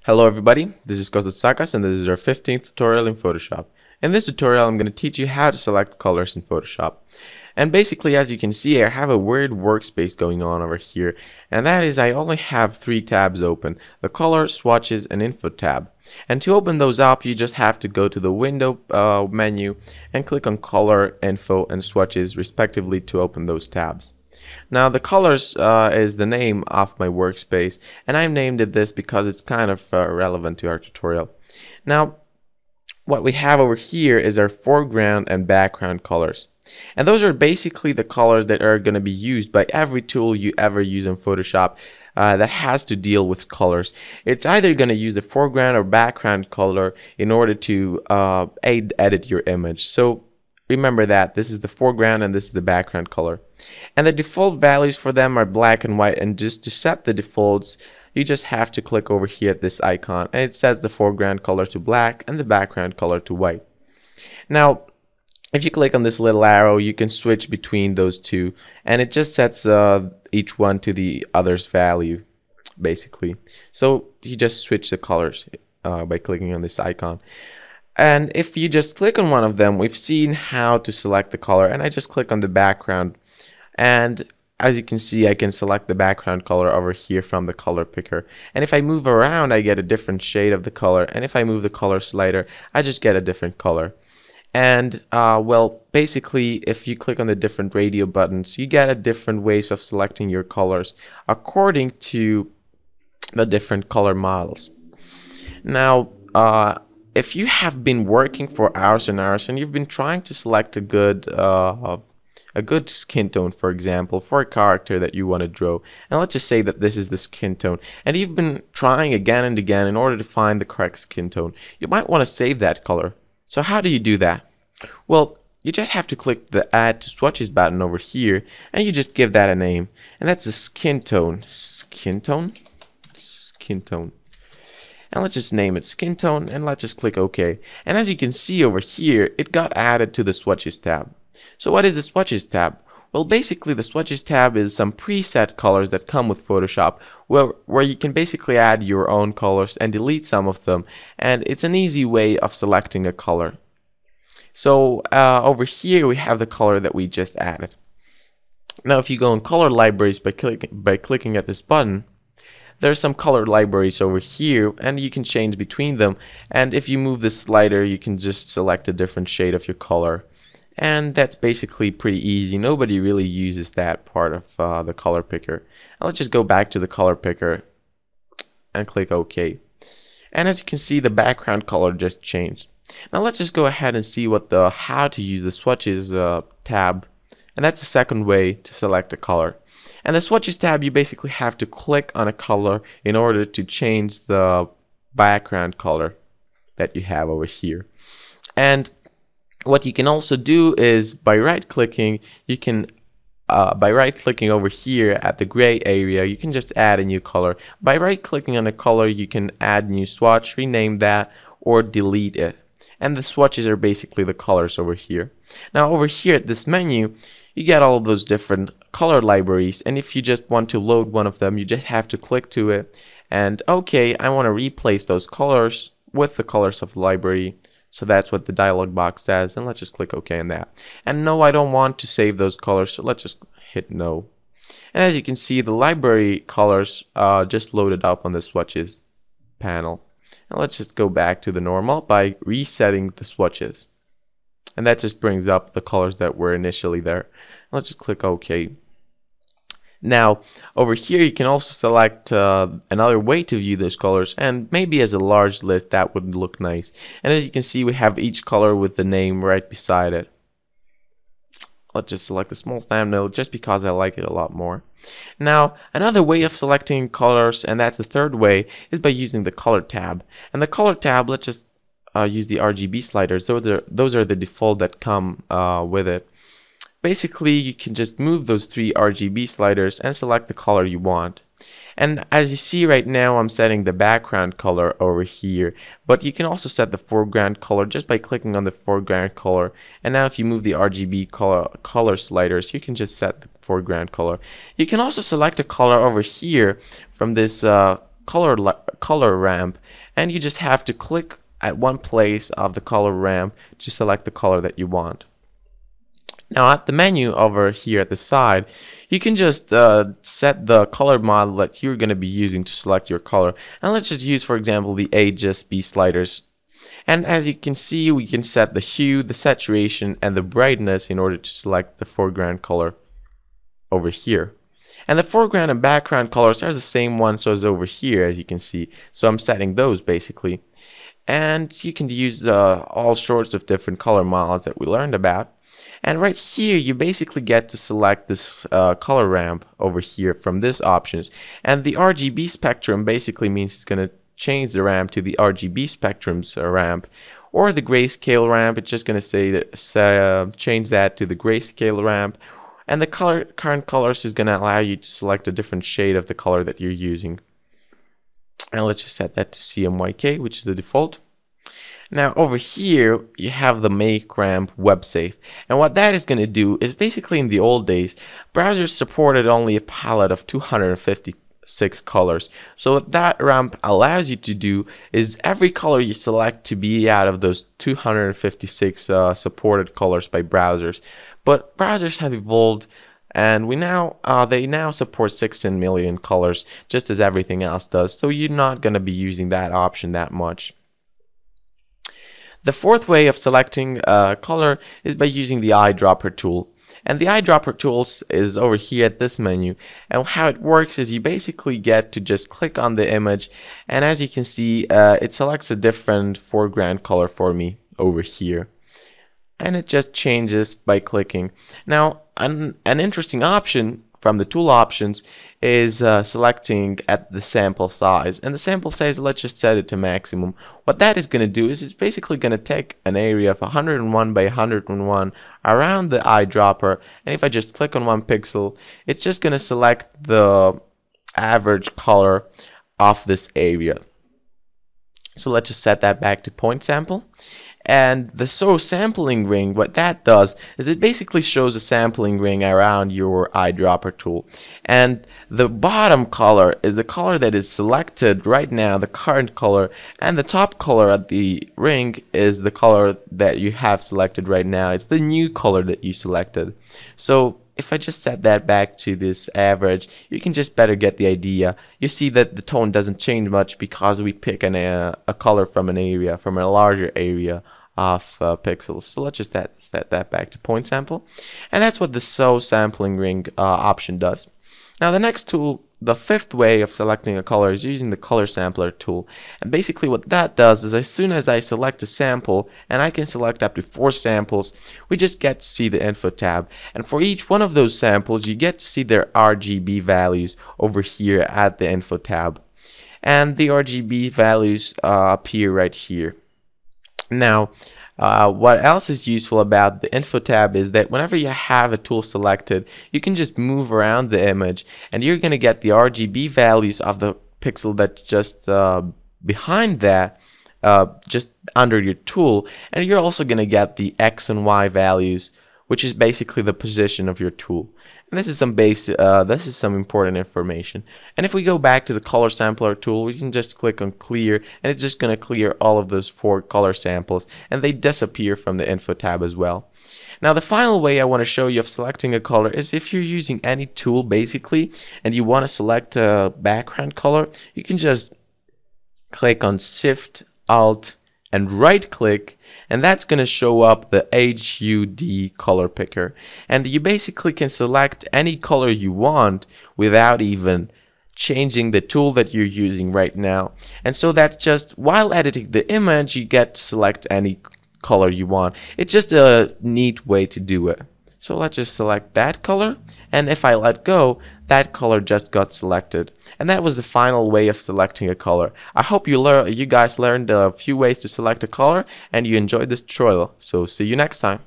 Hello everybody, this is Kostas Sakas and this is our 15th tutorial in Photoshop. In this tutorial I'm going to teach you how to select colors in Photoshop. And basically, as you can see, I have a weird workspace going on over here, and that is I only have three tabs open: the color, swatches, and info tab. And to open those up, you just have to go to the window menu and click on color, info, and swatches respectively to open those tabs. Now the colors is the name of my workspace, and I've named it this because it's kind of relevant to our tutorial. Now what we have over here is our foreground and background colors, and those are basically the colors that are going to be used by every tool you ever use in Photoshop that has to deal with colors. It's either going to use the foreground or background color in order to edit your image. So remember that this is the foreground and this is the background color, and the default values for them are black and white. And just to set the defaults, you just have to click over here at this icon, and it sets the foreground color to black and the background color to white. Now if you click on this little arrow, you can switch between those two, and it just sets each one to the other's value basically. So you just switch the colors by clicking on this icon. And if you just click on one of them, we've seen how to select the color, and I just click on the background, and as you can see, I can select the background color over here from the color picker. And if I move around, I get a different shade of the color, and if I move the color slider, I just get a different color. And well, basically, if you click on the different radio buttons, you get a different ways of selecting your colors according to the different color models. Now if you have been working for hours and hours and you've been trying to select a good skin tone, for example, for a character that you want to draw, and let's just say that this is the skin tone, and you've been trying again and again in order to find the correct skin tone, you might want to save that color. So how do you do that? Well, you just have to click the Add to Swatches button over here, and you just give that a name, and that's the skin tone. Skin tone? Skin tone. And let's just name it skin tone, and let's just click OK. And as you can see over here, it got added to the swatches tab. So what is the swatches tab? Well, basically the swatches tab is some preset colors that come with Photoshop where you can basically add your own colors and delete some of them, and it's an easy way of selecting a color. So over here we have the color that we just added. Now if you go in color libraries by clicking at this button, there are some color libraries over here, and you can change between them, and if you move this slider you can just select a different shade of your color, and that's basically pretty easy. Nobody really uses that part of the color picker. Now let's just go back to the color picker and click OK, and as you can see, the background color just changed. Now let's just go ahead and see what the how to use the swatches tab, and that's the second way to select a color. And the swatches tab, you basically have to click on a color in order to change the background color that you have over here. And what you can also do is by right clicking, you can by right clicking over here at the gray area, you can just add a new color. By right clicking on a color, you can add new swatch, rename that, or delete it. And the swatches are basically the colors over here. Now over here at this menu, you get all of those different color libraries, and if you just want to load one of them, you just have to click to it and okay, I want to replace those colors with the colors of the library. So that's what the dialog box says, and let's just click OK on that. And no, I don't want to save those colors, so let's just hit no. And as you can see, the library colors just loaded up on the swatches panel. And let's just go back to the normal by resetting the swatches, and that just brings up the colors that were initially there. Let's just click OK. Now over here you can also select another way to view those colors, and maybe as a large list that would look nice. And as you can see, we have each color with the name right beside it. Let's just select a small thumbnail just because I like it a lot more. Now another way of selecting colors, and that's the third way, is by using the color tab. And the color tab, let's just use the RGB sliders. Those are the default that come with it. Basically, you can just move those three RGB sliders and select the color you want. And as you see right now, I'm setting the background color over here, but you can also set the foreground color just by clicking on the foreground color. And now if you move the RGB color sliders, you can just set the foreground color. You can also select a color over here from this color ramp, and you just have to click at one place of the color ramp to select the color that you want. Now at the menu over here at the side, you can just set the color model that you're going to be using to select your color. And let's just use, for example, the HSB sliders. And as you can see, we can set the hue, the saturation, and the brightness in order to select the foreground color over here. And the foreground and background colors are the same ones as over here, as you can see. So I'm setting those basically. And you can use all sorts of different color models that we learned about. And right here you basically get to select this color ramp over here from this options. And the RGB spectrum basically means it's going to change the ramp to the RGB spectrum's ramp, or the grayscale ramp. It's just going to say that change that to the grayscale ramp. And the current colors is going to allow you to select a different shade of the color that you're using. And let's just set that to CMYK, which is the default. Now over here you have the Make Ramp WebSafe, and what that is going to do is basically, in the old days, browsers supported only a palette of 256 colors. So what that ramp allows you to do is every color you select to be out of those 256 supported colors by browsers. But browsers have evolved, and they now support 16 million colors, just as everything else does. So you're not going to be using that option that much. The fourth way of selecting a color is by using the eyedropper tool. And the eyedropper tool is over here at this menu. And how it works is you basically get to just click on the image, and as you can see, it selects a different foreground color for me over here. And it just changes by clicking. Now, an interesting option from the tool options is selecting at the sample size. And the sample size, let's just set it to maximum. What that is going to do is it's basically going to take an area of 101 by 101 around the eyedropper, and if I just click on one pixel, it's just going to select the average color of this area. So let's just set that back to point sample. And the sampling ring, what that does is it basically shows a sampling ring around your eyedropper tool. And the bottom color is the color that is selected right now, the current color, and the top color at the ring is the color that you have selected right now. It's the new color that you selected. So if I just set that back to this average, you can just better get the idea. You see that the tone doesn't change much because we pick a color from an area, from a larger area of pixels. So let's just set that back to point sample. And that's what the sampling ring option does. Now the next tool, the fifth way of selecting a color, is using the color sampler tool. And basically what that does is, as soon as I select a sample, and I can select up to 4 samples, we just get to see the info tab. And for each one of those samples, you get to see their RGB values over here at the info tab. And the RGB values appear right here. Now, what else is useful about the info tab is that whenever you have a tool selected, you can just move around the image, and you're going to get the RGB values of the pixel that's just behind that, just under your tool, and you're also going to get the X and Y values, which is basically the position of your tool. And this is some important information. And if we go back to the color sampler tool, we can just click on clear, and it's just going to clear all of those 4 color samples, and they disappear from the info tab as well. Now the final way I want to show you of selecting a color is if you're using any tool basically, and you want to select a background color, you can just click on Shift, Alt, and right click, and that's going to show up the HUD color picker, and you basically can select any color you want without even changing the tool that you're using right now. And so that's just, while editing the image, you get to select any color you want. It's just a neat way to do it. So let's just select that color, and if I let go, that color just got selected. And that was the final way of selecting a color. I hope you guys learned a few ways to select a color, and you enjoyed this tutorial. So see you next time.